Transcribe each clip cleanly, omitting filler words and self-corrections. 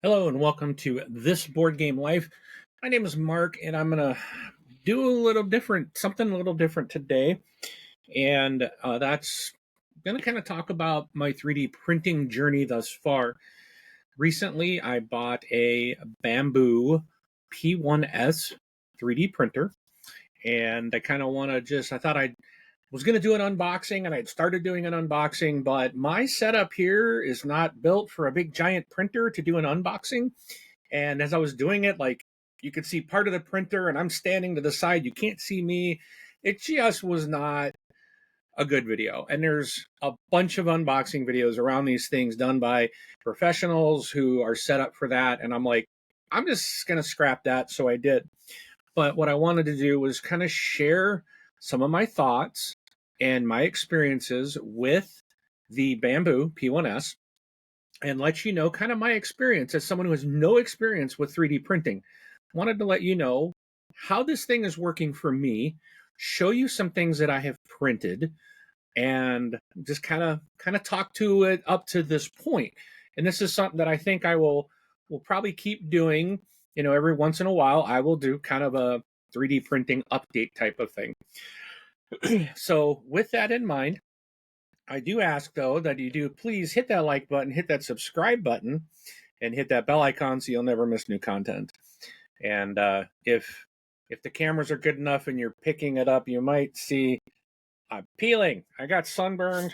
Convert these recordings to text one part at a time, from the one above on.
Hello and welcome to This Board Game Life. My name is Mark, and I'm gonna do something a little different today, and that's gonna kind of talk about my 3D printing journey thus far. Recently, I bought a Bambu P1S 3D printer, and I kind of want to I thought I was going to do an unboxing, and I'd started doing an unboxing, but my setup here is not built for a big giant printer to do an unboxing. And as I was doing it, like, you could see part of the printer and I'm standing to the side. You can't see me. It just was not a good video. And there's a bunch of unboxing videos around these things done by professionals who are set up for that. And I'm like, I'm just going to scrap that. So I did. But what I wanted to do was kind of share some of my thoughts and my experiences with the Bambu P1S and let you know kind of my experience as someone who has no experience with 3D printing. Wanted to let you know how this thing is working for me, show you some things that I have printed, and just kind of talk to it up to this point. And this is something that I think I will probably keep doing. Every once in a while, I will do kind of a 3D printing update type of thing. So, with that in mind, I do ask though that you do please hit that like button, hit that subscribe button, and hit that bell icon so you'll never miss new content. And if the cameras are good enough and you're picking it up, you might see I'm peeling. I got sunburned.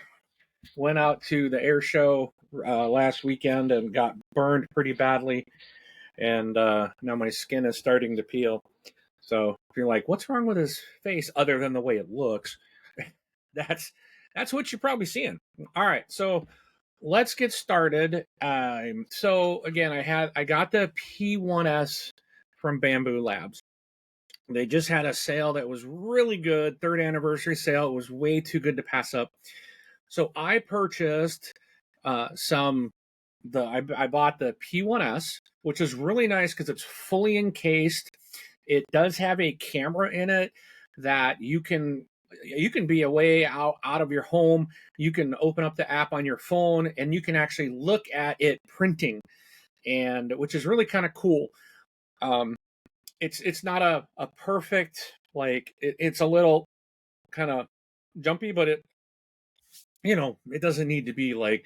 Went out to the air show last weekend and got burned pretty badly, and now my skin is starting to peel. So if you're like, what's wrong with his face other than the way it looks? that's that's what you're probably seeing. All right, so let's get started. So again, I got the P1S from Bambu Labs. They just had a sale that was really good, third anniversary sale. It was way too good to pass up. So I purchased I bought the P1S, which is really nice because it's fully encased. It does have a camera in it that you can be away out of your home. You can open up the app on your phone and you can actually look at it printing, and which is really kind of cool. Um, it's not a perfect, like, it's a little kind of jumpy, but it doesn't need to be like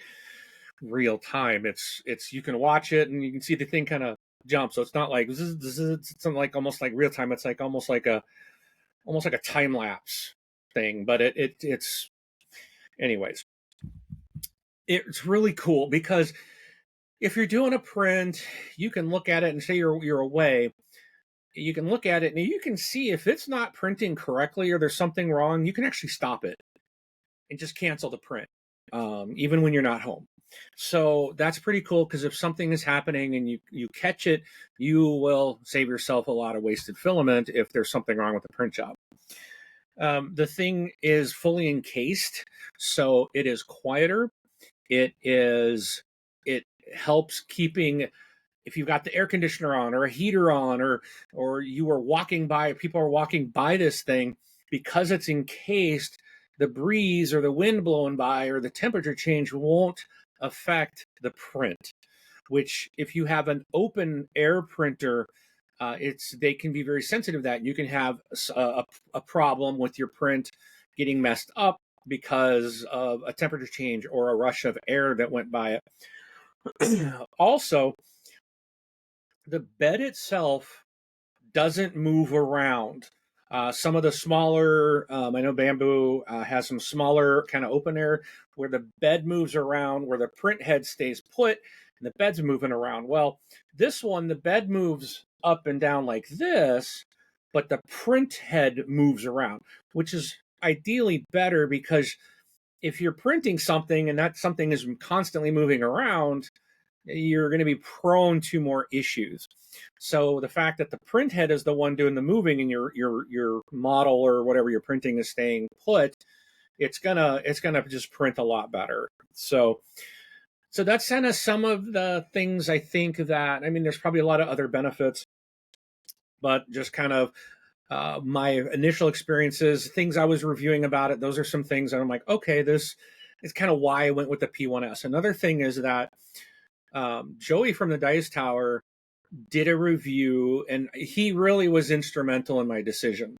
real time. It's you can watch it and you can see the thing kind of jump. So it's not like it's like almost like real time. It's like almost like a time lapse thing. But it's anyways. It's really cool because if you're doing a print, you can look at it and say you're away. You can look at it and you can see if it's not printing correctly or there's something wrong. You can actually stop it and just cancel the print, even when you're not home. So that's pretty cool because if something is happening and you catch it, you will save yourself a lot of wasted filament if there's something wrong with the print job. The thing is fully encased, so it is quieter. It helps keeping, if you've got the air conditioner on or a heater on, or people are walking by this thing, because it's encased, the breeze or the wind blowing by or the temperature change won't affect the print. Which, if you have an open air printer, they can be very sensitive to that. You can have a problem with your print getting messed up because of a temperature change or a rush of air that went by it. Also, the bed itself doesn't move around. Some of the smaller, I know Bambu has some smaller kind of open air where the bed moves around, where the print head stays put, and the bed's moving around. Well, this one, the bed moves up and down like this, but the print head moves around, which is ideally better because if you're printing something and that something is constantly moving around, you're going to be prone to more issues. So the fact that the print head is the one doing the moving and your model or whatever you're printing is staying put, it's gonna just print a lot better. So that's kind of some of the things I think that, I mean, there's probably a lot of other benefits, but just kind of my initial experiences, things I was reviewing about it, those are some things that I'm like, okay, this is kind of why I went with the P1S. Another thing is that Joey from the Dice Tower did a review, and he really was instrumental in my decision.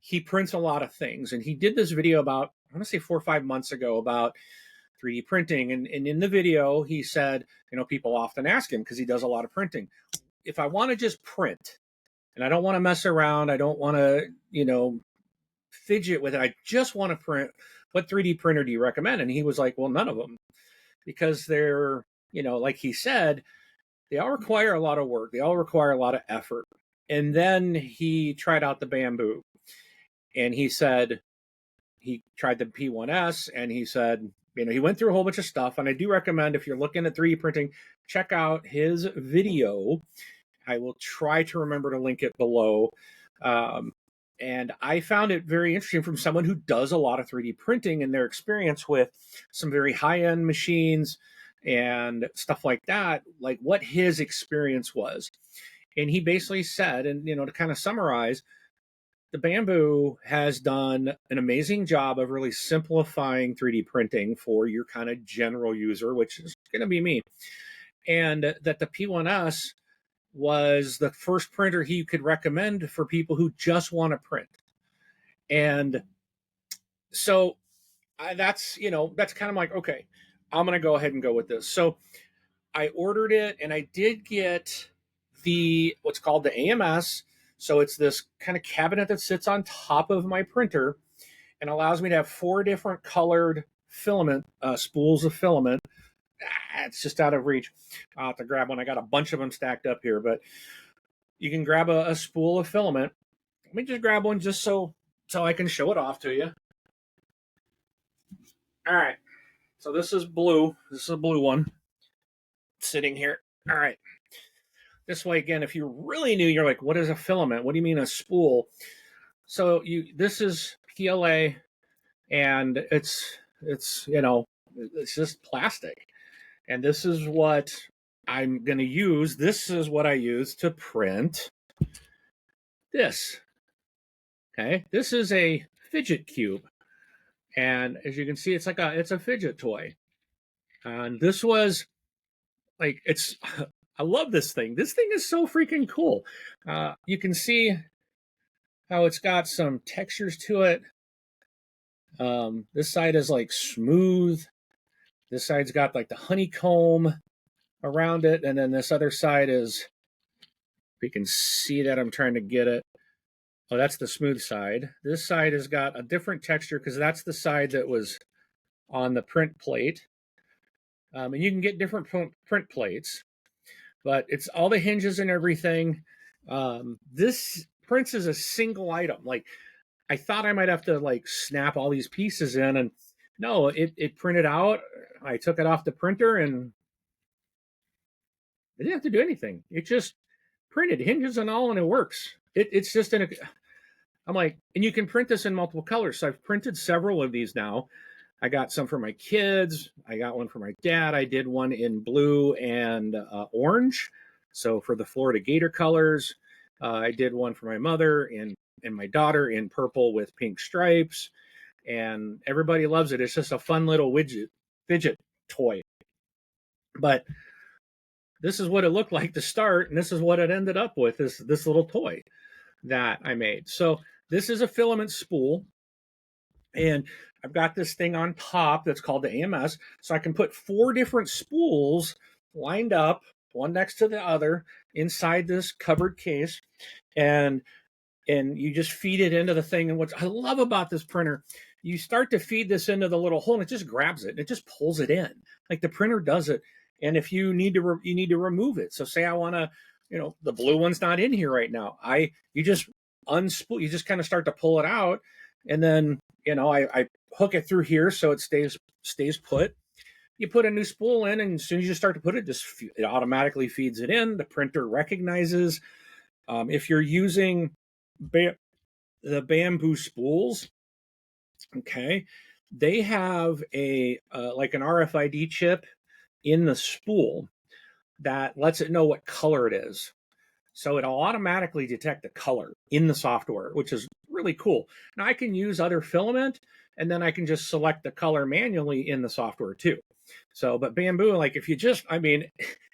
He prints a lot of things, and he did this video about, I want to say 4 or 5 months ago, about 3D printing. And in the video, he said, people often ask him, because he does a lot of printing, if I want to just print and I don't want to mess around, I don't want to, fidget with it, I just want to print, what 3D printer do you recommend? And he was like, well, none of them, because they're, like he said, they all require a lot of work. They all require a lot of effort. And then he tried out the Bambu, and he said he tried the P1S, and he said, he went through a whole bunch of stuff. And I do recommend, if you're looking at 3D printing, check out his video. I will try to remember to link it below. And I found it very interesting from someone who does a lot of 3D printing and their experience with some very high-end machines and stuff like that, like what his experience was. And he basically said, and to kind of summarize, the Bambu has done an amazing job of really simplifying 3D printing for your kind of general user, which is going to be me. And that the P1S was the first printer he could recommend for people who just want to print. And so that's kind of like, okay, I'm going to go ahead and go with this. So I ordered it, and I did get what's called the AMS. So it's this kind of cabinet that sits on top of my printer and allows me to have 4 different colored filament, spools of filament. It's just out of reach. I'll have to grab one. I got a bunch of them stacked up here, but you can grab a spool of filament. Let me just grab one just so I can show it off to you. All right. So this is blue. This is a blue one sitting here. All right. This way, again, if you're really new, you're like, what is a filament? What do you mean a spool? So this is PLA, and it's just plastic. And this is what I'm going to use. This is what I use to print this. Okay. This is a fidget cube. And as you can see, it's a fidget toy. And this was like, I love this thing. This thing is so freaking cool. You can see how it's got some textures to it. This side is like smooth. This side's got like the honeycomb around it. And then this other side is, if you can see that, I'm trying to get it. Oh, that's the smooth side. This side has got a different texture because that's the side that was on the print plate. And you can get different print plates, but it's all the hinges and everything. This prints as a single item. Like, I thought I might have to like snap all these pieces in, and no, it printed out. I took it off the printer and I didn't have to do anything. It just printed, hinges and all, and it works. It's just I'm like, and you can print this in multiple colors. So I've printed several of these now. I got some for my kids. I got one for my dad. I did one in blue and orange. So for the Florida Gator colors, I did one for my mother and my daughter in purple with pink stripes. And everybody loves it. It's just a fun little fidget toy. But this is what it looked like to start, and this is what it ended up with, this little toy that I made. So this is a filament spool, and I've got this thing on top that's called the AMS, so I can put 4 different spools lined up, one next to the other, inside this covered case, and you just feed it into the thing. And what I love about this printer, you start to feed this into the little hole, and it just grabs it, and it just pulls it in. Like, the printer does it. And if you need to, you need to remove it. So say I want to, the blue one's not in here right now. You just unspool, you just kind of start to pull it out, and then I hook it through here so it stays put. You put a new spool in, and as soon as you start to put it, it automatically feeds it in. The printer recognizes. If you're using the Bambu spools, okay, they have a like an RFID chip in the spool that lets it know what color it is. So it'll automatically detect the color in the software, which is really cool. Now I can use other filament, and then I can just select the color manually in the software too. So, but Bambu, like if you just, I mean,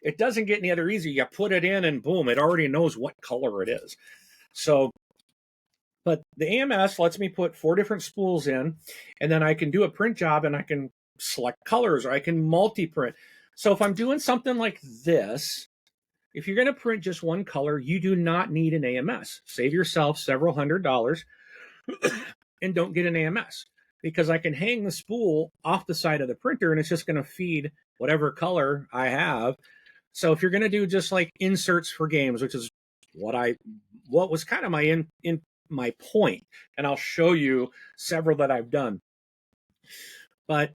it doesn't get any other easier. You put it in and boom, it already knows what color it is. So, but the AMS lets me put 4 different spools in, and then I can do a print job and I can select colors or I can multi-print. So if I'm doing something like this, if you're going to print just one color, you do not need an AMS. Save yourself several $100s and don't get an AMS, because I can hang the spool off the side of the printer and it's just going to feed whatever color I have. So if you're going to do just like inserts for games, which is what was kind of my in my point, and I'll show you several that I've done. But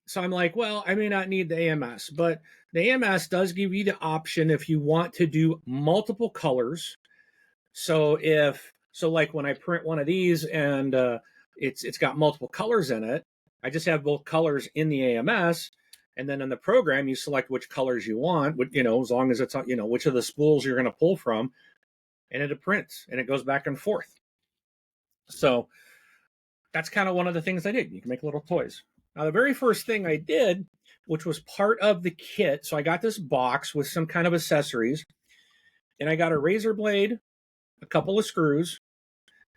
so I'm like, well, I may not need the AMS, but the AMS does give you the option if you want to do multiple colors. So like when I print one of these and it's got multiple colors in it, I just have both colors in the AMS, and then in the program you select which colors you want, as long as it's which of the spools you're going to pull from, and it prints and it goes back and forth. So that's kind of one of the things I did. You can make little toys. Now, the very first thing I did, which was part of the kit, so I got this box with some kind of accessories, and I got a razor blade, a couple of screws,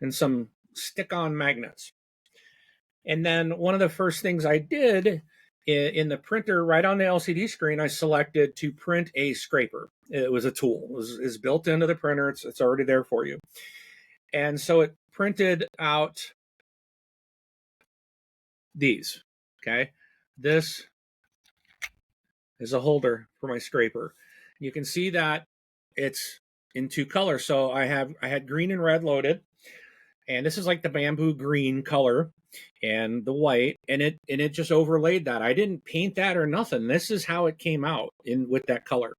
and some stick-on magnets. And then one of the first things I did in the printer, right on the LCD screen, I selected to print a scraper. It was a tool. It's built into the printer. It's already there for you. And so it printed out these. Okay, this is a holder for my scraper. You can see that it's in 2 colors. So I had green and red loaded, and this is like the Bambu green color and the white, and it just overlaid that. I didn't paint that or nothing. This is how it came out with that color.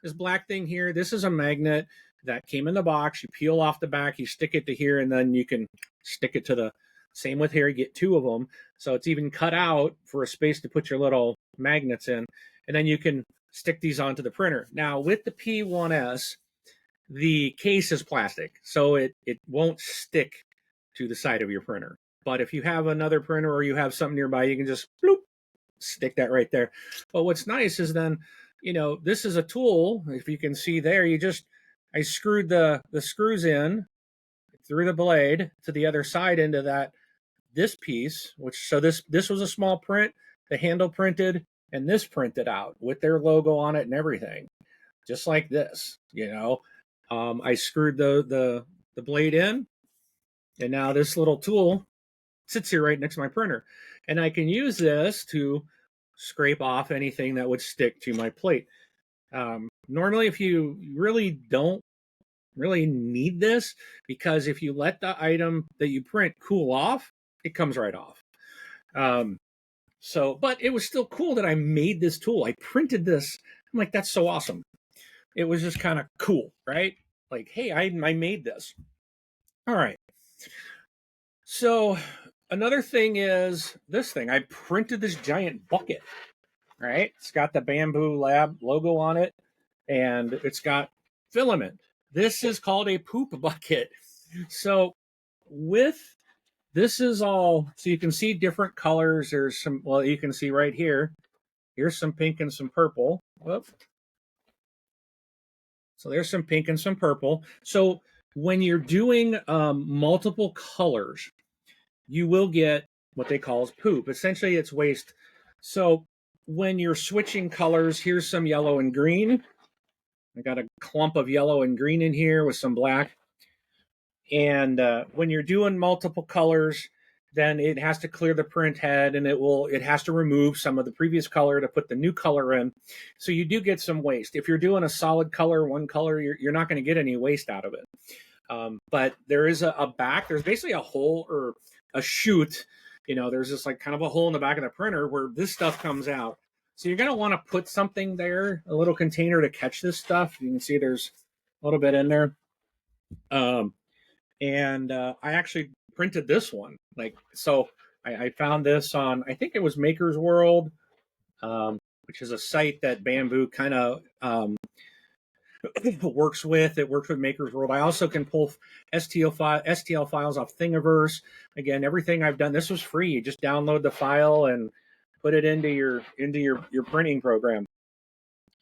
This black thing here, this is a magnet that came in the box. You peel off the back, you stick it to here, and then you can stick it to the same with here. You get 2 of them. So it's even cut out for a space to put your little magnets in. And then you can stick these onto the printer. Now with the P1S, the case is plastic, so it won't stick to the side of your printer. But if you have another printer or you have something nearby, you can just bloop, stick that right there. But what's nice is then, this is a tool. If you can see there, I screwed the screws in through the blade to the other side into this piece, this was a small print, the handle printed, and this printed out with their logo on it and everything, just like this. I screwed the blade in, and now this little tool sits here right next to my printer, and I can use this to scrape off anything that would stick to my plate. Normally, if you really don't really need this, because if you let the item that you print cool off, it comes right off. But it was still cool that I made this tool. I printed this. I'm like, that's so awesome. It was just kind of cool, right? Like, hey, I made this. All right. So another thing is this thing. I printed this giant bucket, right? It's got the Bambu Lab logo on it, and it's got filament. This is called a poop bucket. So this is all, so you can see different colors. There's some, well, you can see right here. Here's some pink and some purple. Whoop. So there's some pink and some purple. So when you're doing multiple colors, you will get what they call as poop. Essentially, it's waste. So when you're switching colors, here's some yellow and green. I got a clump of yellow and green in here with some black. And when you're doing multiple colors, then it has to clear the print head, and it has to remove some of the previous color to put the new color in. So you do get some waste. If you're doing a solid color, one color, you're not going to get any waste out of it. But there is a back. There's basically a hole or a chute. There's just like kind of a hole in the back of the printer where this stuff comes out. So you're going to want to put something there, a little container to catch this stuff. You can see there's a little bit in there. And I actually printed this one. I found this on, I think it was Maker's World, which is a site that Bambu kind of works with. It works with Maker's World. I also can pull STL files off Thingiverse. Again, everything I've done, this was free. You just download the file and put it into your printing program,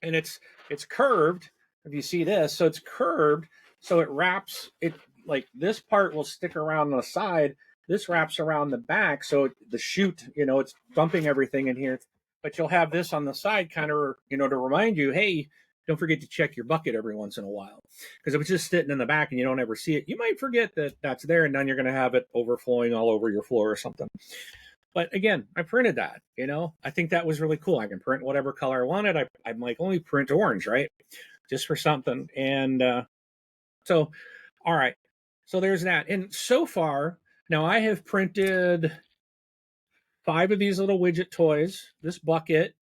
and it's curved. If you see this, so it's curved, so it wraps it, like this part will stick around the side. This wraps around the back, so the chute, it's bumping everything in here. But you'll have this on the side, kind of, to remind you, hey, don't forget to check your bucket every once in a while. Because if it's just sitting in the back and you don't ever see it, you might forget that that's there, and then you're going to have it overflowing all over your floor or something. But again, I printed that, I think that was really cool. I can print whatever color I wanted. I'm like, only print orange, right? Just for something. And so, all right. So there's that. And so far, now I have printed 5 of these little widget toys, this bucket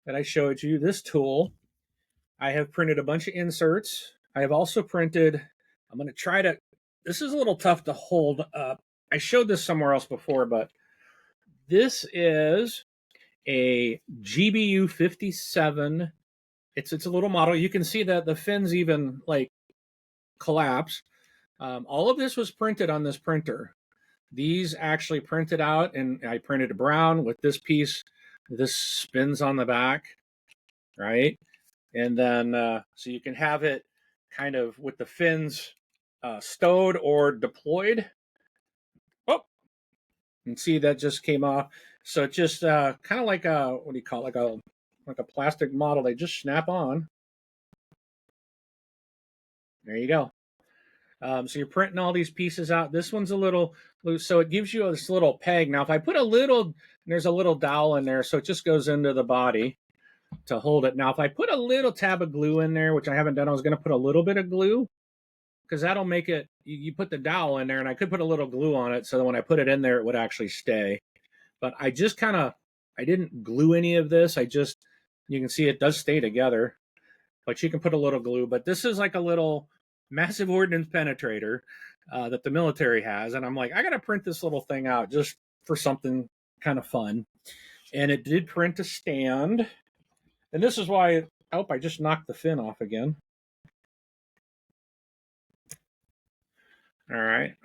that I showed you, this tool. I have printed a bunch of inserts. I have also printed, I'm going to try to, this is a little tough to hold up. I showed this somewhere else before, but this is a GBU 57. It's a little model. You can see that the fins even like collapse. All of this was printed on this printer. These actually printed out, and I printed a brown with this piece. This spins on the back, right? And then so you can have it kind of with the fins stowed or deployed. Oh, and see that just came off. So it just kind of like a, what do you call it? Like a plastic model. They just snap on. There you go. So you're printing all these pieces out. This one's a little loose, so it gives you this little peg. Now, if I put a little, there's a little dowel in there, so it just goes into the body to hold it. Now, if I put a little tab of glue in there, which I haven't done, I was going to put a little bit of glue, because that'll make it, you put the dowel in there, and I could put a little glue on it, so that when I put it in there, it would actually stay. But I just I didn't glue any of this. You can see it does stay together, but you can put a little glue. But this is like a little massive ordnance penetrator that the military has. And I'm like, I got to print this little thing out just for something kind of fun. And it did print a stand. And this is why, I just knocked the fin off again. All right.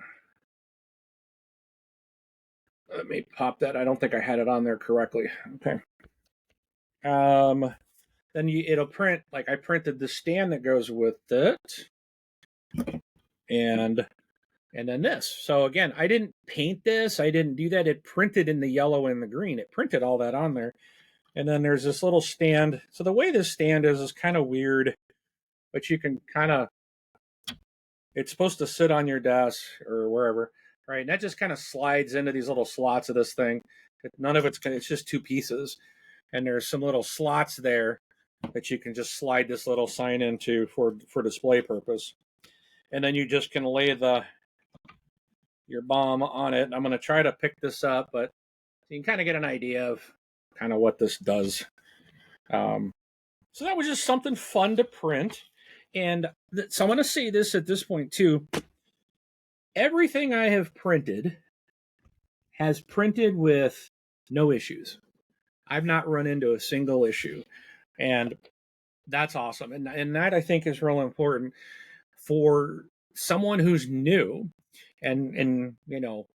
Let me pop that. I don't think I had it on there correctly. Okay. Then it'll print, like I printed the stand that goes with it. And then this. So again, I didn't paint this. I didn't do that. It printed in the yellow and the green. It printed all that on there. And then there's this little stand. So the way this stand is kind of weird, but you can it's supposed to sit on your desk or wherever, right? And that just kind of slides into these little slots of this thing. None of it's just 2 pieces. And there's some little slots there that you can just slide this little sign into for display purpose. And then you just can lay your bomb on it. I'm going to try to pick this up, but you can kind of get an idea of kind of what this does. So that was just something fun to print. And so I'm going to say this at this point too. Everything I have printed has printed with no issues. I've not run into a single issue. And that's awesome. And that I think is real important for someone who's new. And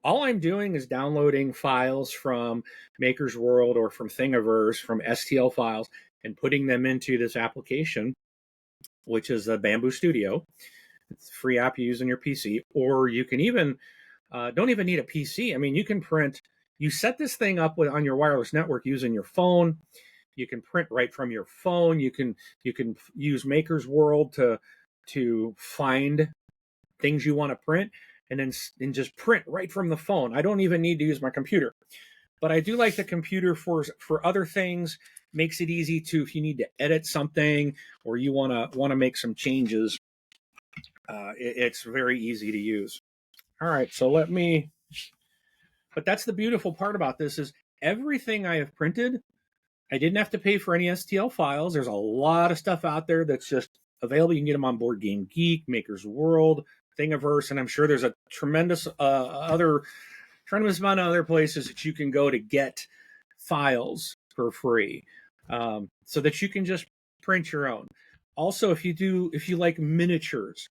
all I'm doing is downloading files from Maker's World or from Thingiverse, from STL files, and putting them into this application, which is the Bambu Studio. It's a free app you use on your PC, or you can even don't even need a PC. I mean, you can print. You set this thing up on your wireless network using your phone. You can print right from your phone. You can use Maker's World to find things you want to print, and then just print right from the phone. I don't even need to use my computer, but I do like the computer for other things. Makes it easy to, if you need to edit something or you want to make some changes. It's very easy to use. All right, so but that's the beautiful part about this is everything I have printed, I didn't have to pay for any STL files. There's a lot of stuff out there that's just available. You can get them on Board Game Geek, Maker's World, Thingiverse, and I'm sure there's a tremendous amount of other places that you can go to get files for free, so that you can just print your own. Also, if you like miniatures,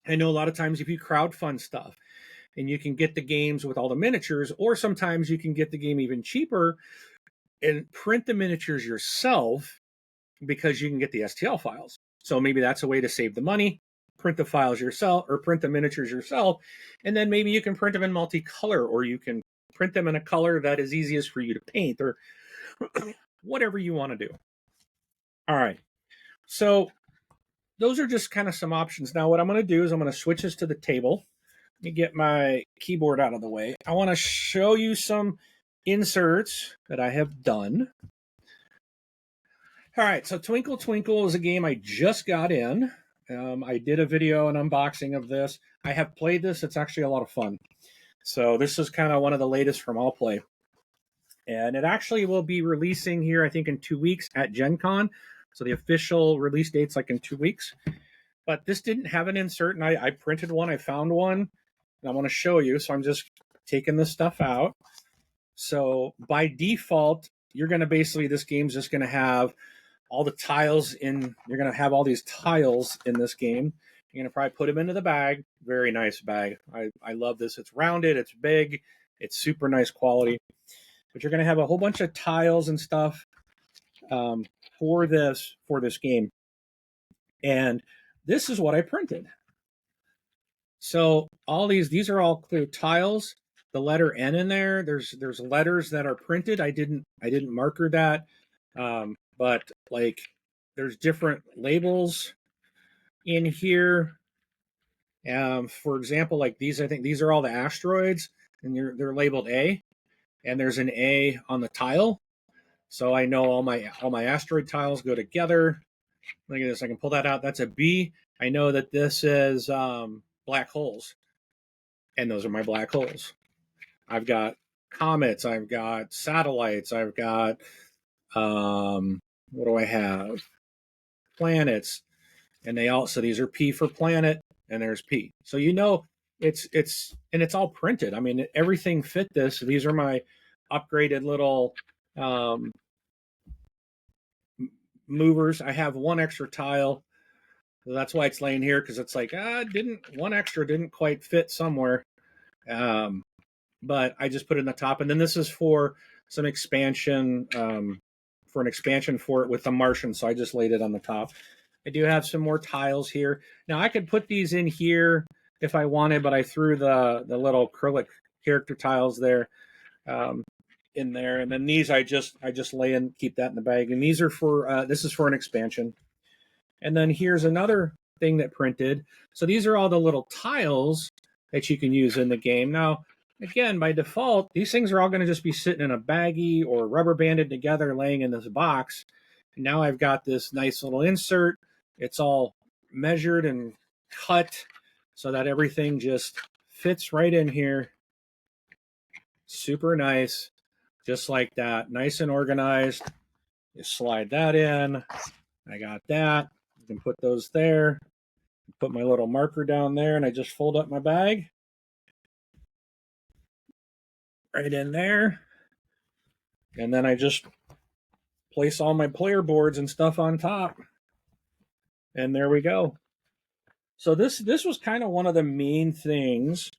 I know a lot of times if you crowdfund stuff and you can get the games with all the miniatures, or sometimes you can get the game even cheaper and print the miniatures yourself because you can get the STL files. So maybe that's a way to save the money. Print the files yourself or print the miniatures yourself. And then maybe you can print them in multicolor, or you can print them in a color that is easiest for you to paint, or whatever you want to do. All right. So those are just kind of some options. Now, what I'm going to do is I'm going to switch this to the table. Let me get my keyboard out of the way. I want to show you some inserts that I have done. All right, so Twinkle Twinkle is a game I just got in. I did a video, an unboxing of this. I have played this. It's actually a lot of fun. So this is kind of one of the latest from All Play. And it actually will be releasing here, I think, in 2 weeks at Gen Con. So the official release date's like in 2 weeks. But this didn't have an insert, and I printed one. I found one, and I want to show you. So I'm just taking this stuff out. So by default, you're going to basically, this game's just going to have all the tiles in, you're going to have all these tiles in this game. You're going to probably put them into the bag. Very nice bag. I love this. It's rounded, it's big, it's super nice quality. But you're going to have a whole bunch of tiles and stuff for this game. And this is what I printed. So all these are all clear tiles. The letter N in there. There's letters that are printed. I didn't marker that, but like there's different labels in here. For example, like these, I think these are all the asteroids, and they're labeled A, and there's an A on the tile. So I know all my asteroid tiles go together. Look at this. I can pull that out. That's a B. I know that this is black holes, and those are my black holes. I've got comets. I've got satellites. I've got what do I have? Planets, and these are P for planet, and there's P. So you know it's all printed. I mean, everything fit this. These are my upgraded little movers. I have one extra tile. So that's why it's laying here, because it's like one extra didn't quite fit somewhere. But I just put it in the top, and then this is for some expansion, for an expansion for it with the Martian. So I just laid it on the top. I do have some more tiles here. Now I could put these in here if I wanted, but I threw the little acrylic character tiles there in there, and then these I just lay in, keep that in the bag. And these are for this is for an expansion. And then here's another thing that printed. So these are all the little tiles that you can use in the game. Now, again, by default, these things are all going to just be sitting in a baggie or rubber banded together, laying in this box. And now I've got this nice little insert. It's all measured and cut so that everything just fits right in here. Super nice, just like that. Nice and organized. You slide that in. I got that. You can put those there. Put my little marker down there, and I just fold up my bag. Right in there. And then I just place all my player boards and stuff on top. And there we go. So this was kind of one of the main things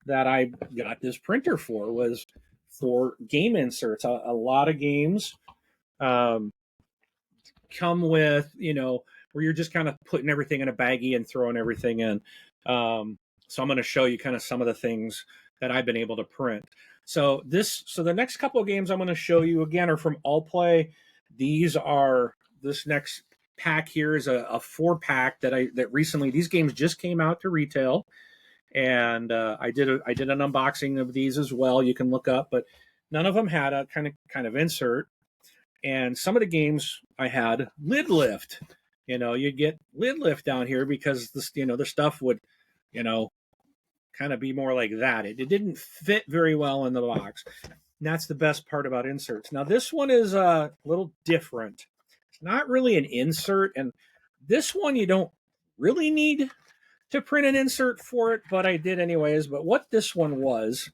that I got this printer for, was for game inserts. A lot of games come with, where you're just kind of putting everything in a baggie and throwing everything in. So I'm going to show you kind of some of the things that I've been able to print. So the next couple of games I'm going to show you again are from All Play. This next pack here is a 4-pack that recently, these games just came out to retail, and I did an unboxing of these as well. You can look up, but none of them had a kind of insert. And some of the games I had lid lift. You get lid lift down here because this, the stuff would, kind of be more like that. It didn't fit very well in the box. And that's the best part about inserts. Now this one is a little different. It's not really an insert, and this one you don't really need to print an insert for it, but I did anyways. But what this one is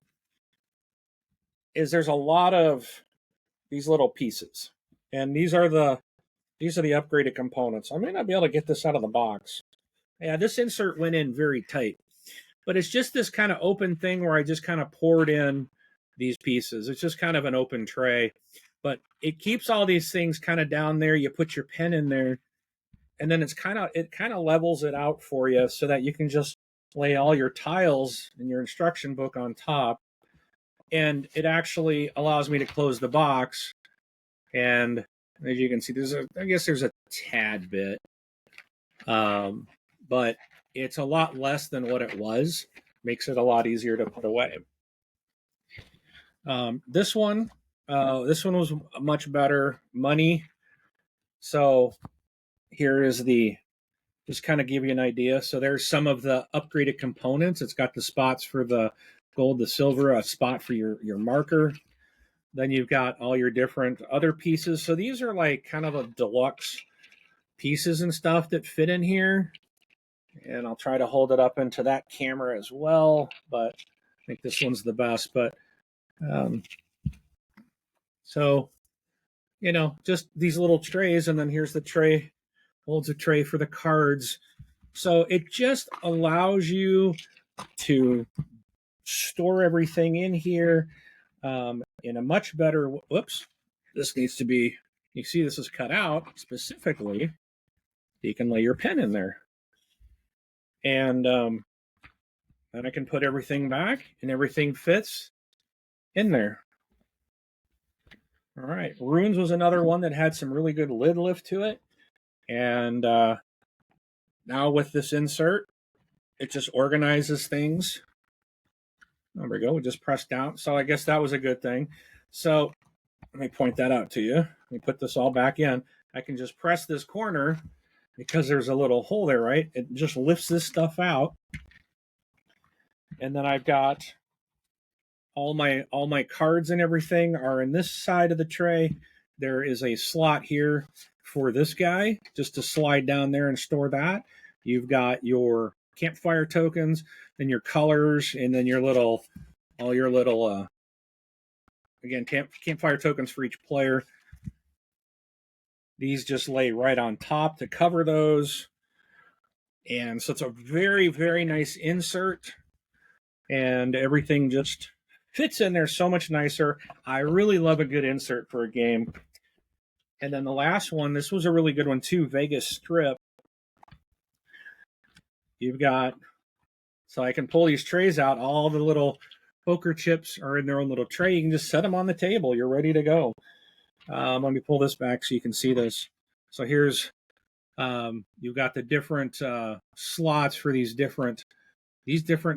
there's a lot of these little pieces, and these are the upgraded components. I may not be able to get this out of the box. Yeah, this insert went in very tight, but it's just this kind of open thing where I just kind of poured in these pieces. It's just kind of an open tray, but it keeps all these things kind of down there. You put your pen in there, and then it kind of levels it out for you so that you can just lay all your tiles in your instruction book on top. And it actually allows me to close the box. And as you can see, I guess there's a tad bit, but it's a lot less than what it was. Makes it a lot easier to put away. This one was much better money. So here is just kind of give you an idea. So there's some of the upgraded components. It's got the spots for the gold, the silver, a spot for your marker. Then you've got all your different other pieces. So these are like kind of a deluxe pieces and stuff that fit in here. And I'll try to hold it up into that camera as well, but I think this one's the best. But so, just these little trays, and then here's the tray, holds a tray for the cards. So it just allows you to store everything in here in a much better. Whoops, this needs to be. You see, this is cut out specifically. You can lay your pen in there, and then I can put everything back, and everything fits in there. All right, Runes was another one that had some really good lid lift to it, and now with this insert, it just organizes things. There we go. We just pressed down. So I guess that was a good thing. So let me point that out to you. Let me put this all back in. I can just press this corner because there's a little hole there, right? It just lifts this stuff out. And then I've got all my cards and everything are in this side of the tray. There is a slot here for this guy just to slide down there and store that. You've got your campfire tokens, then your colors, and then all your little again campfire tokens for each player. These just lay right on top to cover those, and so it's a very, very nice insert, and everything just fits in there so much nicer. I really love a good insert for a game. And then the last one, this was a really good one too, Vegas Strip. You've got, so I can pull these trays out. All the little poker chips are in their own little tray. You can just set them on the table. You're ready to go. Let me pull this back so you can see this. So here's, you've got the different slots for these different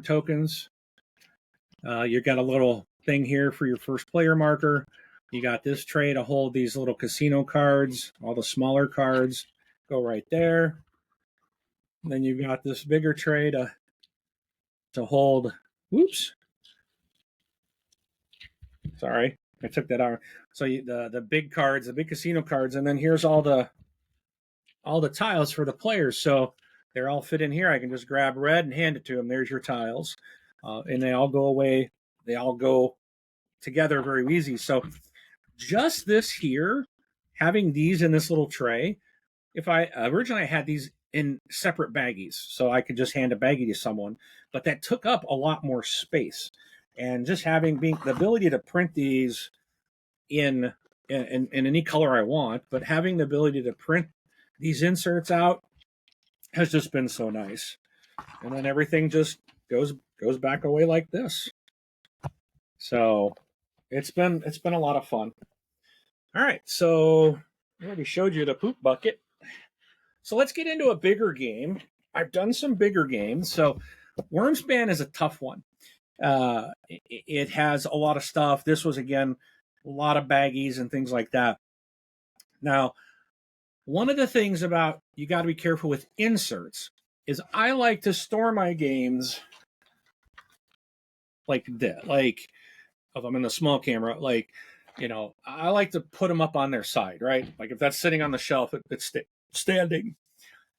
tokens. You've got a little thing here for your first player marker. You got this tray to hold these little casino cards. All the smaller cards go right there. And then you've got this bigger tray to hold. Whoops. Sorry, I took that out. So the big cards, the big casino cards, and then here's all the tiles for the players. So they're all fit in here. I can just grab red and hand it to them. There's your tiles, and they all go away. They all go together very easy. So just this here, having these in this little tray. If I originally I had these in separate baggies, so I could just hand a baggie to someone, but that took up a lot more space. And just having the ability to print these in any color I want, but having the ability to print these inserts out has just been so nice. And then everything just goes back away like this. So it's been a lot of fun. All right, so I already showed you the poop bucket. So let's get into a bigger game. I've done some bigger games. So Wormspan is a tough one. It has a lot of stuff. This was, again, a lot of baggies and things like that. Now, one of the things about you got to be careful with inserts is I like to store my games like that. Like if I'm in the small camera, like, I like to put them up on their side, right? Like if that's sitting on the shelf, it's standing.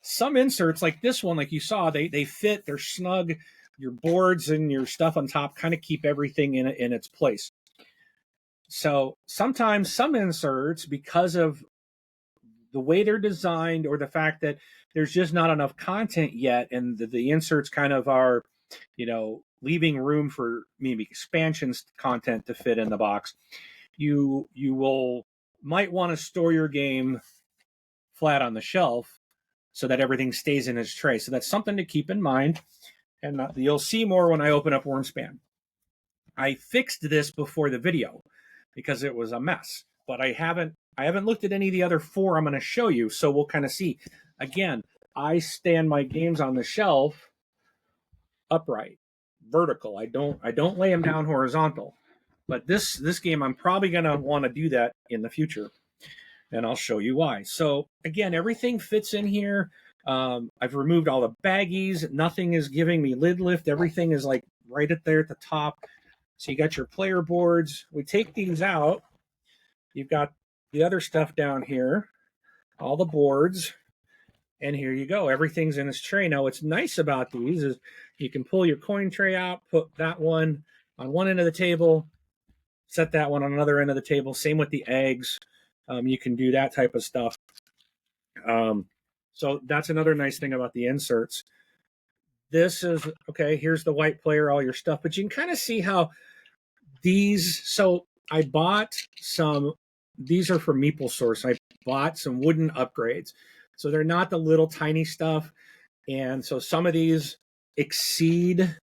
Some inserts like this one, like you saw, they fit, they're snug. Your boards and your stuff on top kind of keep everything in its place. So sometimes some inserts, because of the way they're designed or the fact that there's just not enough content yet, and the inserts kind of are, leaving room for maybe expansions content to fit in the box, you will might want to store your game flat on the shelf so that everything stays in its tray. So that's something to keep in mind. And you'll see more when I open up Wormspan. I fixed this before the video because it was a mess, but I haven't looked at any of the other four I'm going to show you, so we'll kind of see. Again, I stand my games on the shelf upright, vertical. I don't lay them down horizontal. But this game, I'm probably going to want to do that in the future, and I'll show you why. So again, everything fits in here. I've removed all the baggies. Nothing is giving me lid lift. Everything is like right up there at the top. So you got your player boards. We take these out. You've got the other stuff down here, all the boards, and here you go. Everything's in its tray. Now, what's nice about these is you can pull your coin tray out, put that one on one end of the table, set that one on another end of the table. Same with the eggs. You can do that type of stuff. So that's another nice thing about the inserts. This is, okay, here's the white player, all your stuff. But you can kind of see how these, so I bought some, these are from Meeple Source. I bought some wooden upgrades. So they're not the little tiny stuff. And so some of these exceed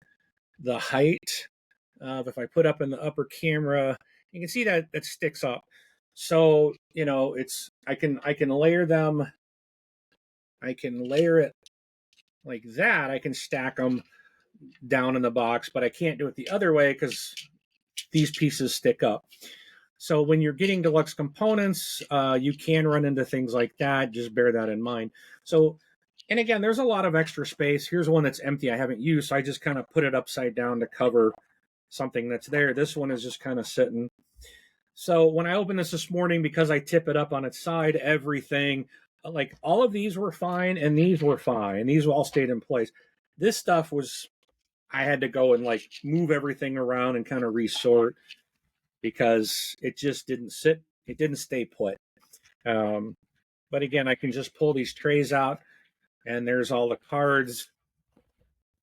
the height of, if I put up in the upper camera, you can see that it sticks up. So, you know, it's, I can layer them. I can layer it like that. I can stack them down in the box, but I can't do it the other way because these pieces stick up. So when you're getting deluxe components, you can run into things like that. Just bear that in mind. So, and again, there's a lot of extra space. Here's one that's empty I haven't used, so I just kind of put it upside down to cover something that's there. This one is just kind of sitting. So when I opened this morning, because I tip it up on its side, everything, like all of these were fine, and these were fine. These all stayed in place. This stuff was, I had to go and like move everything around and kind of resort because it just didn't sit. It didn't stay put. But again, I can just pull these trays out, and there's all the cards.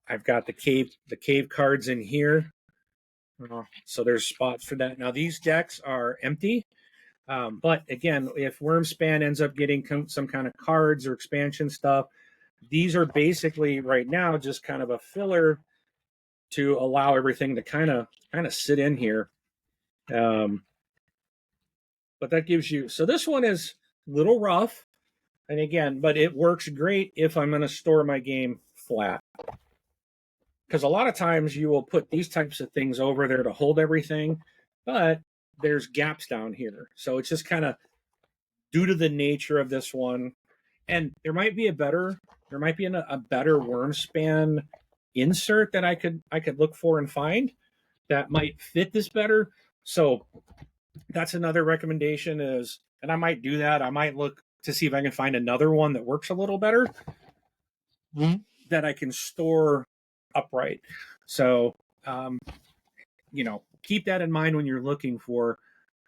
I've got the cave cards in here. So there's spots for that. Now these decks are empty. But again, if Wormspan ends up getting some kind of cards or expansion stuff, these are basically right now just kind of a filler to allow everything to kind of sit in here. But that gives you, so this one is a little rough. And again, but it works great if I'm going to store my game flat. Because a lot of times you will put these types of things over there to hold everything, but there's gaps down here. So it's just kind of due to the nature of this one. And there might be a better Wormspan insert that I could look for and find that might fit this better. So that's another recommendation is, and I might do that. I might look to see if I can find another one that works a little better that I can store upright. So, you know, keep that in mind when you're looking for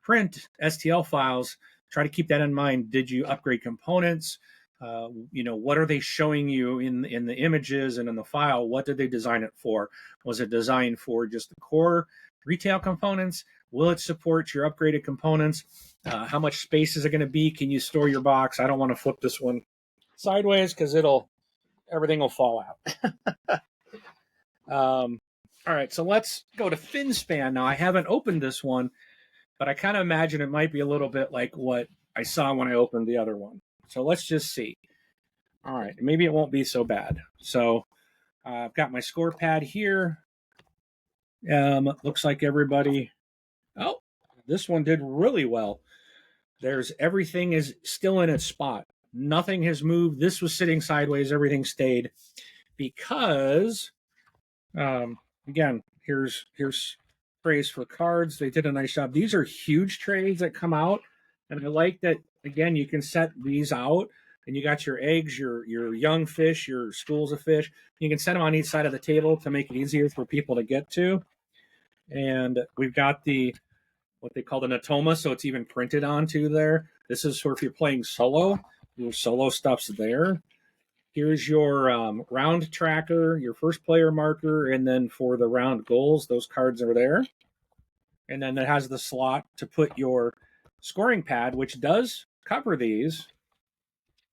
print STL files. Try to keep that in mind. Did you upgrade components? You know, what are they showing you in the images and in the file? What did they design it for? Was it designed for just the core retail components? Will it support your upgraded components? How much space is it going to be? Can you store your box? I don't want to flip this one sideways because everything will fall out. All right, so let's go to FinSpan. Now, I haven't opened this one, but I kind of imagine it might be a little bit like what I saw when I opened the other one. So let's just see. All right, maybe it won't be so bad. So I've got my score pad here. Looks like everybody, oh, this one did really well. Everything is still in its spot. Nothing has moved. This was sitting sideways. Everything stayed because, again, here's trays for cards. They did a nice job. These are huge trays that come out, and I like that. Again, you can set these out, and you got your eggs, your young fish, your schools of fish. You can set them on each side of the table to make it easier for people to get to. And we've got what they call the Natoma, so it's even printed onto there. This is for if you're playing solo. Your solo stuff's there. Here's your round tracker, your first player marker, and then for the round goals, those cards are there. And then it has the slot to put your scoring pad, which does cover these.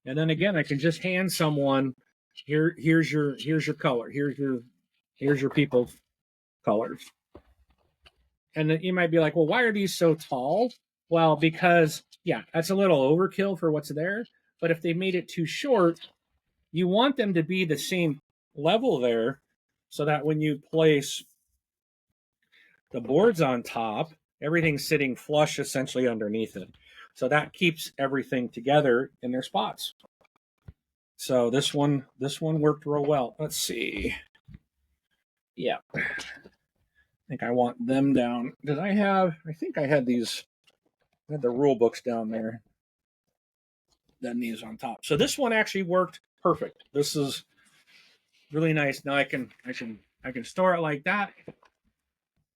And then again, I can just hand someone here's your color. Here's your people's colors. And then you might be like, well, why are these so tall? Well, because yeah, that's a little overkill for what's there. But if they made it too short, you want them to be the same level there so that when you place the boards on top, everything's sitting flush essentially underneath it. So that keeps everything together in their spots. So this one worked real well. Let's see. Yeah. I think I want them down. I think I had these, I had the rule books down there. Then these on top. So this one actually worked perfect. This is really nice. Now I can store it like that.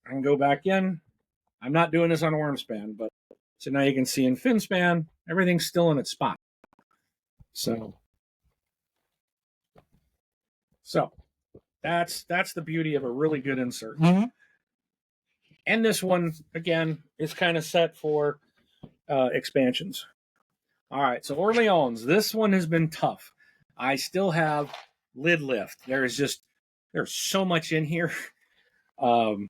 I can go back in. I'm not doing this on Wormspan, but so now you can see in Finspan, everything's still in its spot. So that's the beauty of a really good insert. Mm-hmm. And this one, again, is kind of set for expansions. All right, so Orleans, this one has been tough. I still have lid lift. There's so much in here. And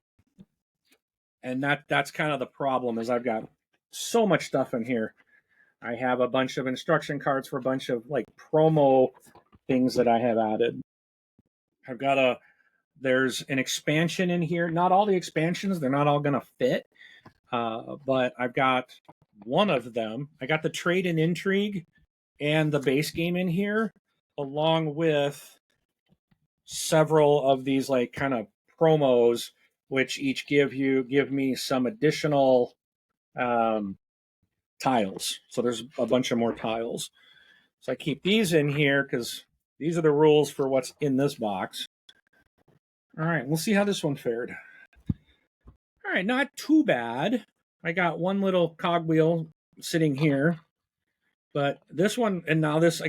that's kind of the problem is I've got so much stuff in here. I have a bunch of instruction cards for a bunch of like promo things that I have added. I've got there's an expansion in here. Not all the expansions, they're not all going to fit. But I've got one of them. I got the Trade and Intrigue and the base game in here, along with several of these like kind of promos, which each give me some additional tiles. So there's a bunch of more tiles. So I keep these in here because these are the rules for what's in this box. All right, we'll see how this one fared. All right, not too bad. I got one little cogwheel sitting here, but this one, and now this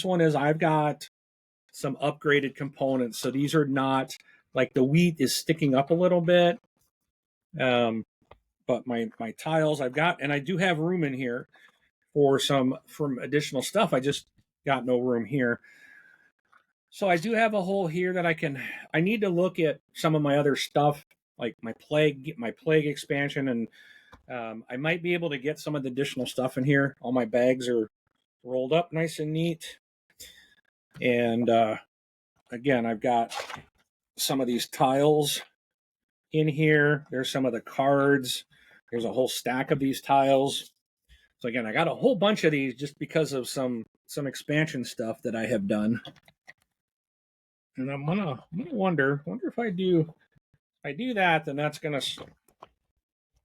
one is I've got some upgraded components. So these are not like the wheat is sticking up a little bit. But my tiles I've got, and I do have room in here for some additional stuff. I just got no room here. So I do have a hole here that I need to look at some of my other stuff, like my plague expansion, and I might be able to get some of the additional stuff in here. All my bags are rolled up nice and neat. And again, I've got some of these tiles in here. There's some of the cards. There's a whole stack of these tiles. So again, I got a whole bunch of these just because of some expansion stuff that I have done. And I'm gonna wonder if I do that, then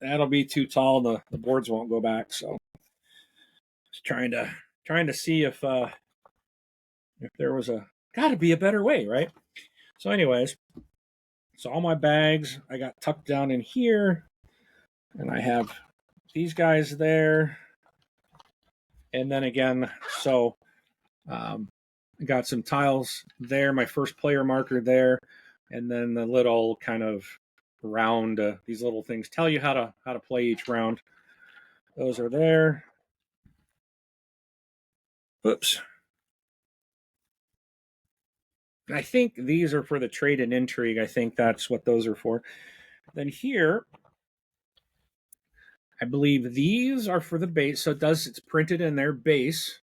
that'll be too tall. The boards won't go back. So just trying to see if there was gotta be a better way, right? So anyways, so all my bags I got tucked down in here, and I have these guys there. And then again, so I got some tiles there, my first player marker there, and then the little kind of round, these little things tell you how to play each round. Those are there. Oops. I think these are for the Trade and Intrigue. I think that's what those are for. Then here, I believe these are for the base. So it's printed in their base.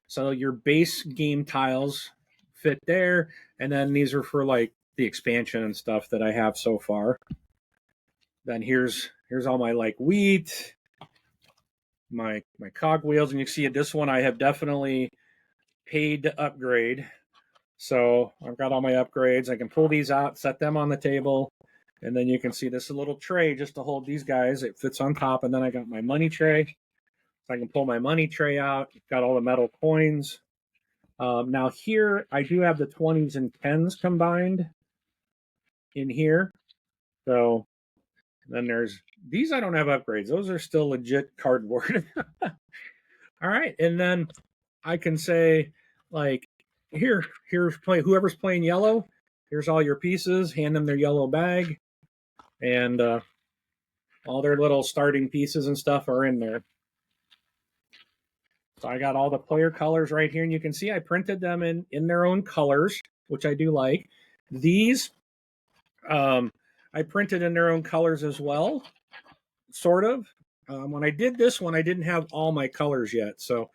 So your base game tiles fit there. And then these are for like the expansion and stuff that I have so far. Then here's all my like wheat, my cogwheels. And you see this one I have definitely paid to upgrade. So I've got all my upgrades. I can pull these out, set them on the table. And then you can see this little tray just to hold these guys. It fits on top. And then I got my money tray. So I can pull my money tray out. Got all the metal coins. Now here, I do have the 20s and 10s combined in here. So then there's these. I don't have upgrades. Those are still legit cardboard. All right. And then I can say like, here's whoever's playing yellow. Here's all your pieces. Hand them their yellow bag. And all their little starting pieces and stuff are in there. So I got all the player colors right here, and you can see I printed them in their own colors, which I do like. These I printed in their own colors as well, sort of. When I did this one, I didn't have all my colors yet, so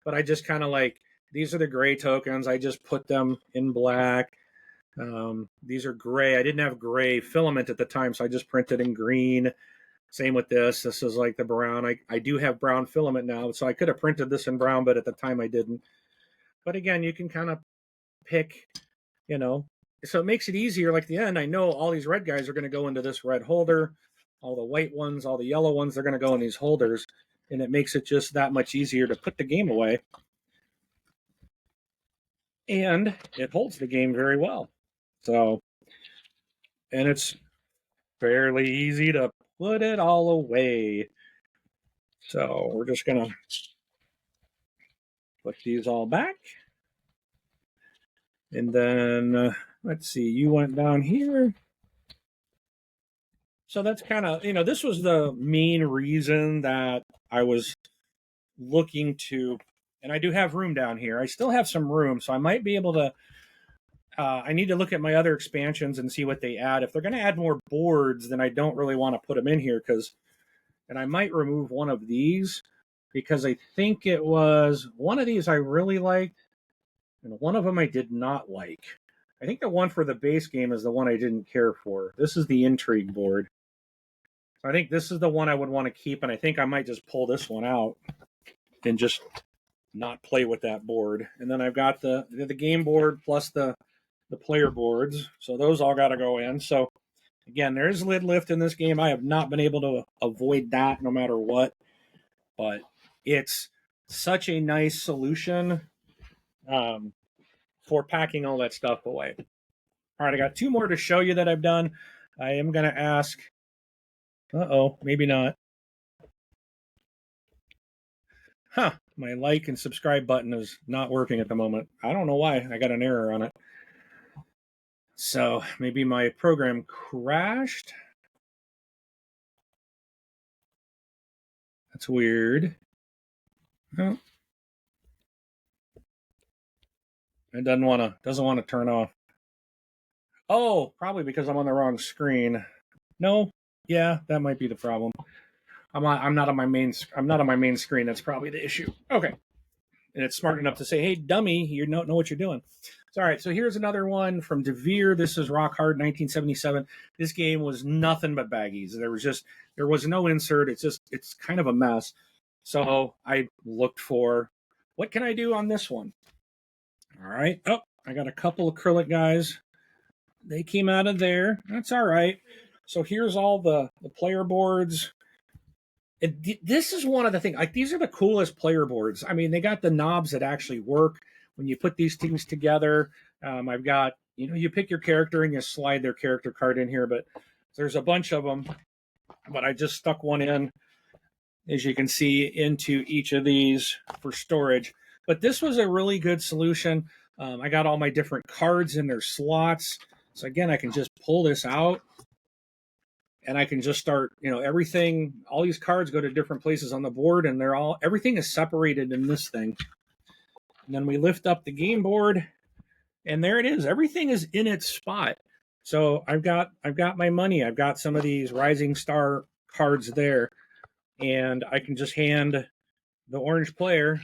but I just kind of like these are the gray tokens. I just put them in black. These are gray. I didn't have gray filament at the time, so I just printed in green. Same with this. This is like the brown. I do have brown filament now, so I could have printed this in brown, but at the time I didn't. But again, you can kind of pick, you know, so it makes it easier. Like the end, I know all these red guys are going to go into this red holder. All the white ones, all the yellow ones, they're going to go in these holders. And it makes it just that much easier to put the game away. And it holds the game very well. So, and it's fairly easy to put it all away. So we're just going to put these all back. And then, let's see, you went down here. So that's kind of, this was the main reason that I was looking to, and I do have room down here. I still have some room, so I might be able to, I need to look at my other expansions and see what they add. If they're going to add more boards, then I don't really want to put them in here and I might remove one of these because I think it was one of these I really liked, and one of them I did not like. I think the one for the base game is the one I didn't care for. This is the intrigue board. I think this is the one I would want to keep, and I think I might just pull this one out and just not play with that board. And then I've got the game board plus the player boards, so those all got to go in. So again, there is lid lift in this game. I have not been able to avoid that no matter what, but it's such a nice solution for packing all that stuff away. All right, I got two more to show you that I've done. I am going to ask. Maybe not. My like and subscribe button is not working at the moment. I don't know why. I got an error on it. So maybe my program crashed. That's weird. Oh. It doesn't want to turn off. Oh, probably because I'm on the wrong screen. No, yeah, that might be the problem. I'm not on my main screen. That's probably the issue. Okay, and it's smart enough to say, "Hey, dummy, you know what you're doing." All right, so here's another one from DeVere. This is Rock Hard 1977. This game was nothing but baggies. There was no insert. It's kind of a mess. So I looked for what can I do on this one. All right. Oh, I got a couple acrylic guys. They came out of there. That's all right. So here's all the player boards. This is one of the things. Like these are the coolest player boards. I mean, they got the knobs that actually work when you put these things together. I've got you pick your character and you slide their character card in here, but there's a bunch of them. But I just stuck one in, as you can see, into each of these for storage. But this was a really good solution. I got all my different cards in their slots. So again, I can just pull this out and I can just start, everything, all these cards go to different places on the board and everything is separated in this thing. And then we lift up the game board and there it is. Everything is in its spot. So I've got my money. I've got some of these Rising Star cards there and I can just hand the orange player,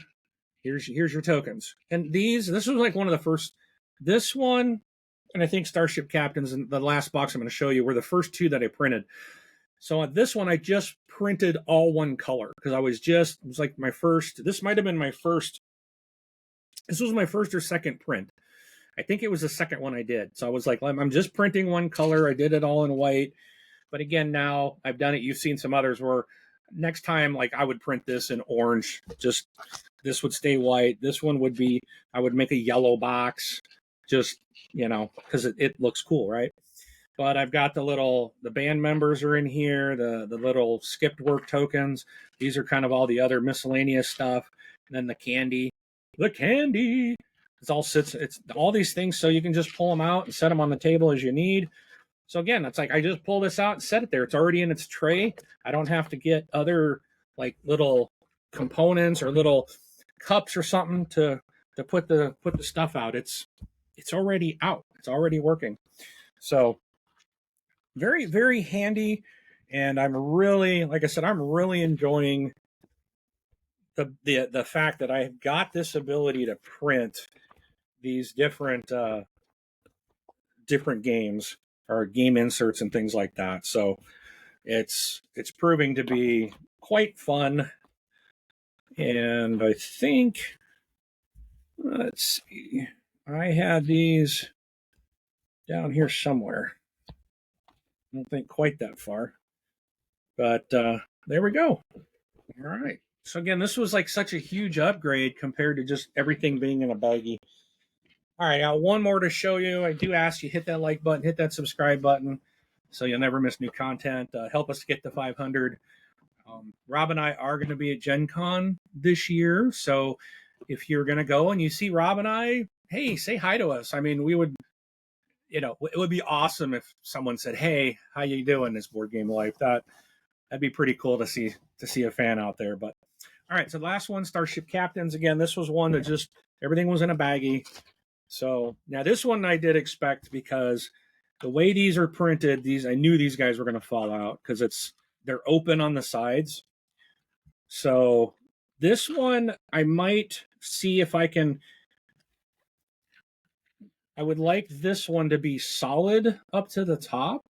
here's your tokens. And this was like one of the first, this one, and I think Starship Captains and the last box I'm going to show you were the first two that I printed. So on this one, I just printed all one color because it was like my first, this might have been my first, this was my first or second print. I think it was the second one I did. So I was like, I'm just printing one color. I did it all in white. But again, now I've done it. You've seen some others where next time, like I would print this in orange, just this would stay white. This one would be, I would make a yellow box, just, because it looks cool, right? But I've got the band members are in here, the little skipped work tokens. These are kind of all the other miscellaneous stuff. And then the candy. It's all these things. So you can just pull them out and set them on the table as you need. So again, it's like I just pull this out and set it there. It's already in its tray. I don't have to get other like little components or little cups or something to put the stuff out. It's already out. It's already working. So very, very handy. And I'm really, like I said, I'm really enjoying the fact that I've got this ability to print these different games or game inserts and things like that. So it's proving to be quite fun. And I think, let's see, I had these down here somewhere. I don't think quite that far, but there we go. All right. So again, this was like such a huge upgrade compared to just everything being in a baggie. All right, I got one more to show you. I do ask you hit that like button, hit that subscribe button, so you'll never miss new content. Help us get to 500. Rob and I are going to be at Gen Con this year, so if you're going to go and you see Rob and I, hey, say hi to us. I mean, we would, it would be awesome if someone said, "Hey, how you doing this board game life?" That'd be pretty cool to see a fan out there. But all right, so the last one, Starship Captains. Again, this was one that just everything was in a baggie. So now this one I did expect because the way these are printed, I knew these guys were going to fall out because they're open on the sides. So this one I might see if I would like this one to be solid up to the top.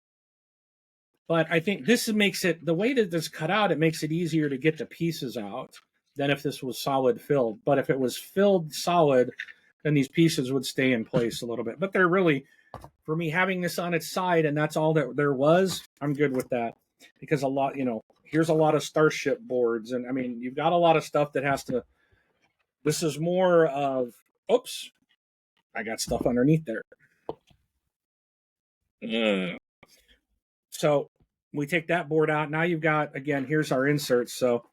But I think this makes it, the way that this cut out, it makes it easier to get the pieces out than if this was solid filled. But if it was filled solid, then these pieces would stay in place a little bit. But they're really, for me, having this on its side and that's all that there was, I'm good with that. Because here's a lot of Starship boards. And I mean, you've got a lot of stuff that has to, this is more of, oops, I got stuff underneath there. So we take that board out. Now you've got, again, here's our inserts. So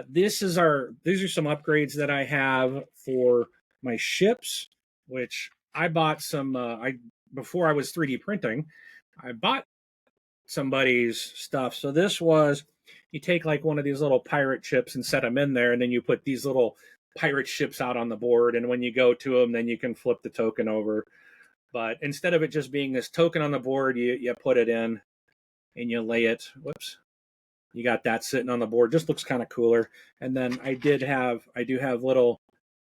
these are some upgrades that I have for my ships, which I bought some, before I was 3D printing, I bought somebody's stuff. So this was, you take like one of these little pirate ships and set them in there, and then you put these little pirate ships out on the board. And when you go to them, then you can flip the token over. But instead of it just being this token on the board, you put it in and you lay it. Whoops. You got that sitting on the board. Just looks kind of cooler. And then I do have little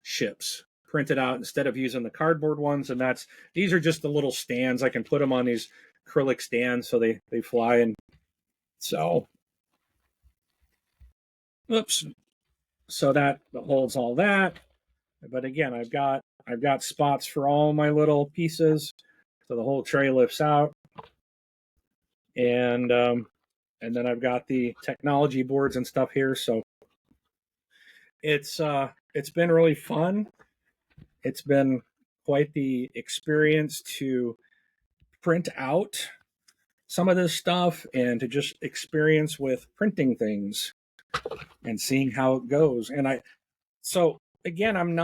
ships printed out instead of using the cardboard ones. And these are just the little stands. I can put them on these acrylic stands so they fly. And so, oops. So that holds all that. But again, I've got spots for all my little pieces. So the whole tray lifts out. And then I've got the technology boards and stuff here. So it's been really fun. It's been quite the experience to print out some of this stuff and to just experience with printing things and seeing how it goes. And so again, I'm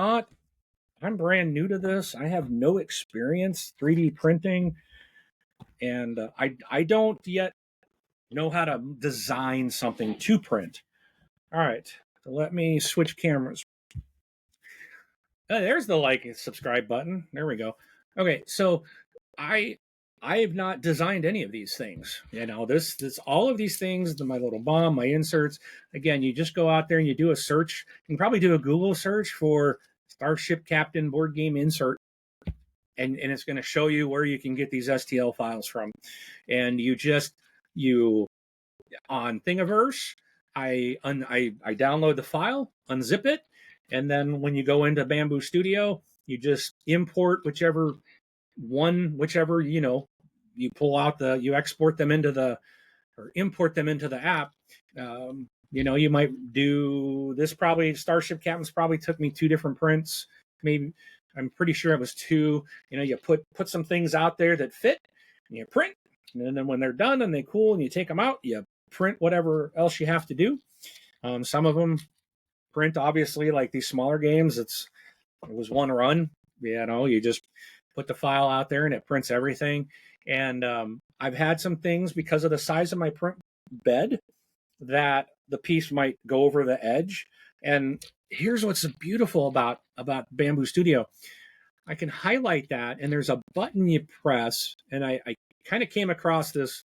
brand new to this. I have no experience 3D printing, and I don't yet know how to design something to print. All right, so let me switch cameras. There's the like and subscribe button. There we go. Okay, so I have not designed any of these things. This all of these things, my little bomb, my inserts. Again, you just go out there and you do a search. You can probably do a Google search for Starship Captain board game insert, and it's going to show you where you can get these STL files from. And you on Thingiverse, I download the file, unzip it, and then when you go into Bambu Studio, you just import whichever you pull out you export them or import them into the app. You might do this. Probably Starship Captains probably took me 2 different prints. Maybe I'm pretty sure it was 2. You put some things out there that fit, and you print, and then when they're done and they cool, and you take them out, you print whatever else you have to do. Some of them print, obviously, like these smaller games. It was one run. You just put the file out there and it prints everything. And I've had some things because of the size of my print bed that the piece might go over the edge. And here's what's beautiful about Bambu Studio. I can highlight that, and there's a button you press, and I kind of came across this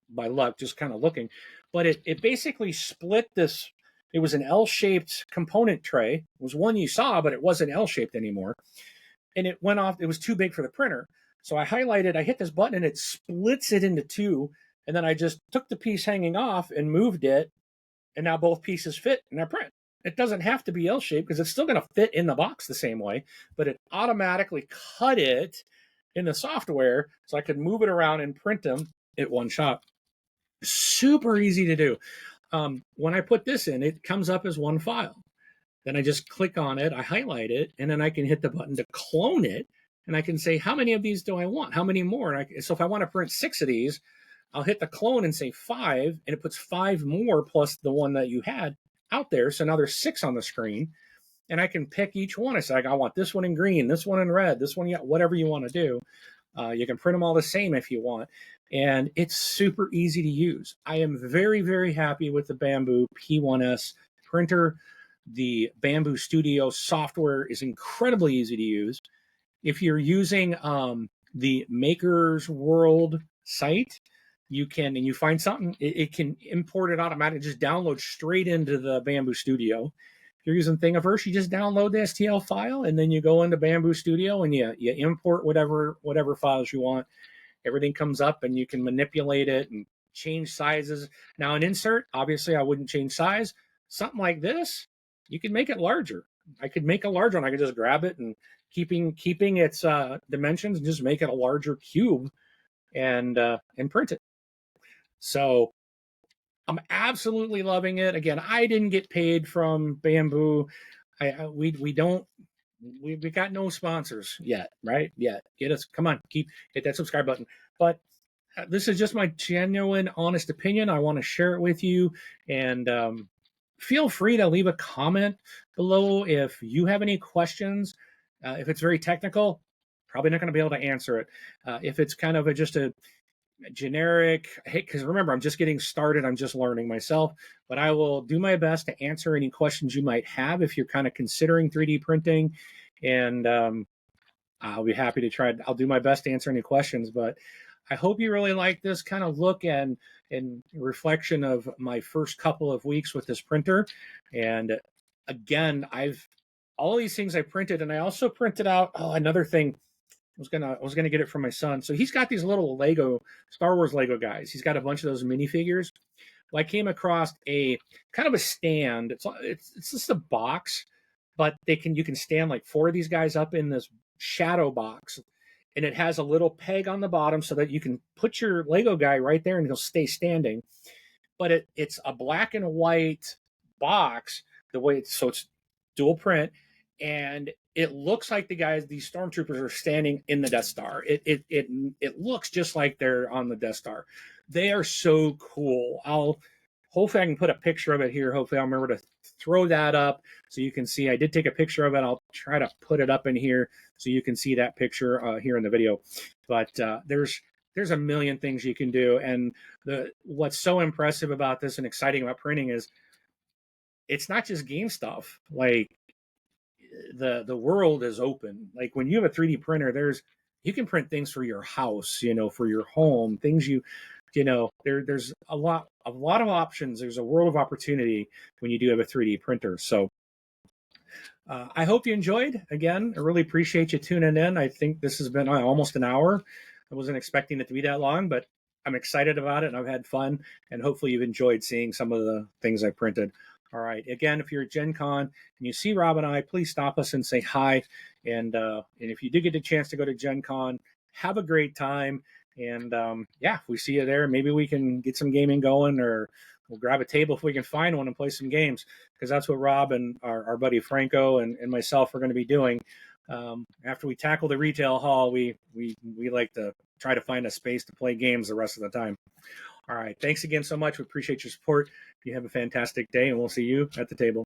by luck, just kind of looking, but it basically split this. It was an L-shaped component tray. It was one you saw, but it wasn't L-shaped anymore, and it went off. It was too big for the printer, so I highlighted. I hit this button, and it splits it into two, and then I just took the piece hanging off and moved it, and now both pieces fit in our print. It doesn't have to be L-shaped because it's still going to fit in the box the same way, but it automatically cut it in the software so I could move it around and print them at one shot. Super easy to do. When I put this in, it comes up as one file. Then I just click on it, I highlight it, and then I can hit the button to clone it, and I can say, how many of these do I want? How many more? So if I want to print 6 of these, I'll hit the clone and say 5, and it puts 5 more plus the one that you had out there. So now there's 6 on the screen, and I can pick each one. I say, I want this one in green, this one in red, this one, whatever you want to do. You can print them all the same if you want. And it's super easy to use. I am very, very happy with the Bambu P1S printer. The Bambu Studio software is incredibly easy to use. If you're using the Maker's World site, you can, and you find something, it can import it automatically, just download straight into the Bambu Studio. If you're using Thingiverse, you just download the STL file, and then you go into Bambu Studio and you import whatever files you want. Everything comes up, and you can manipulate it and change sizes. Now, an insert, obviously, I wouldn't change size. Something like this, you can make it larger. I could make a large one. I could just grab it and keeping its dimensions and just make it a larger cube and print it. So I'm absolutely loving it. Again, I didn't get paid from Bambu. We got no sponsors yet, right? Yet. Get us, come on, hit that subscribe button. But this is just my genuine, honest opinion. I want to share it with you, and feel free to leave a comment below if you have any questions. If it's very technical, probably not going to be able to answer it. If it's kind of just a generic, hey, because remember, I'm just getting started, I'm just learning myself, but I will do my best to answer any questions you might have if you're kind of considering 3D printing, and I'll be happy to try. I'll do my best to answer any questions, but I hope you really like this kind of look and reflection of my first couple of weeks with this printer. And again, all these things I printed, and I also printed out, another thing. I was gonna get it from my son. So he's got these little Lego Star Wars Lego guys. He's got a bunch of those minifigures. Well, I came across a kind of a stand. It's just a box, but you can stand like 4 of these guys up in this shadow box, and it has a little peg on the bottom so that you can put your Lego guy right there and he'll stay standing. But it's a black and white box, so it's dual print, and it looks like these stormtroopers are standing in the Death Star. It looks just like they're on the Death Star. They are so cool. Hopefully I can put a picture of it here. Hopefully I'll remember to throw that up so you can see. I did take a picture of it. I'll try to put it up in here so you can see that picture here in the video. But there's a million things you can do, and what's so impressive about this and exciting about printing is it's not just game stuff. Like, the world is open. Like, when you have a 3D printer, you can print things for your house, for your home, things there's a lot of options. There's a world of opportunity when you do have a 3D printer. So I hope you enjoyed. Again, I really appreciate you tuning in. I think this has been almost an hour. I wasn't expecting it to be that long, but I'm excited about it, and I've had fun, and hopefully you've enjoyed seeing some of the things I printed. All right. Again, if you're at Gen Con and you see Rob and I, please stop us and say hi. And if you do get a chance to go to Gen Con, have a great time. And if we see you there, maybe we can get some gaming going, or we'll grab a table if we can find one and play some games, because that's what Rob and our buddy Franco and myself are going to be doing. After we tackle the retail hall, we like to try to find a space to play games the rest of the time. All right. Thanks again so much. We appreciate your support. You have a fantastic day, and we'll see you at the table.